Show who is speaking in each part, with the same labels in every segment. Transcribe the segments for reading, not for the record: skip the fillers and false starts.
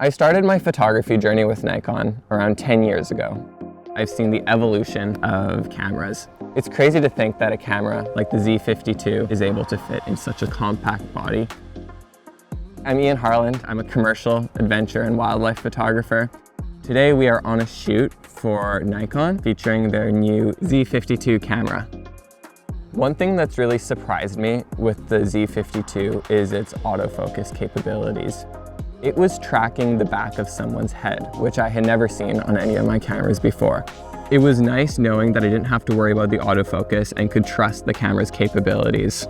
Speaker 1: I started my photography journey with Nikon around 10 years ago. I've seen the evolution of cameras. It's crazy to think that a camera like the Z50II is able to fit in such a compact body. I'm Ian Harland. I'm a commercial, adventure, and wildlife photographer. Today we are on a shoot for Nikon featuring their new Z52 camera. One thing that's really surprised me with the Z52 is its autofocus capabilities. It was tracking the back of someone's head, which I had never seen on any of my cameras before. It was nice knowing that I didn't have to worry about the autofocus and could trust the camera's capabilities.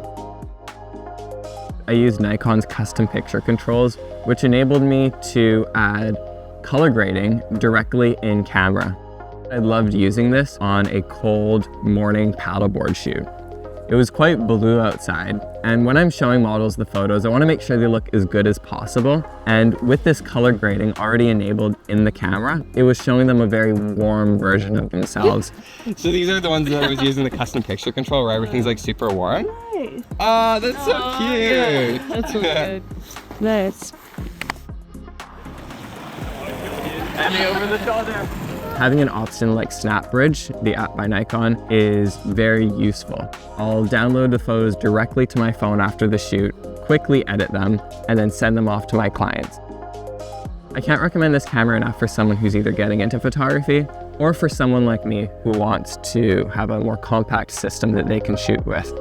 Speaker 1: I used Nikon's custom picture controls, which enabled me to add color grading directly in camera. I loved using this on a cold morning paddleboard shoot. It was quite blue outside, and when I'm showing models the photos, I want to make sure they look as good as possible. And with this color grading already enabled in the camera, it was showing them a very warm version of themselves. So these are the ones that I was using the custom picture control where everything's like super warm.
Speaker 2: Nice.
Speaker 1: Oh, that's so cute.
Speaker 2: Yeah, that's so good. Nice.
Speaker 1: Hand me over the shoulder. Having an option like SnapBridge, the app by Nikon, is very useful. I'll download the photos directly to my phone after the shoot, quickly edit them, and then send them off to my clients. I can't recommend this camera enough for someone who's either getting into photography or for someone like me who wants to have a more compact system that they can shoot with.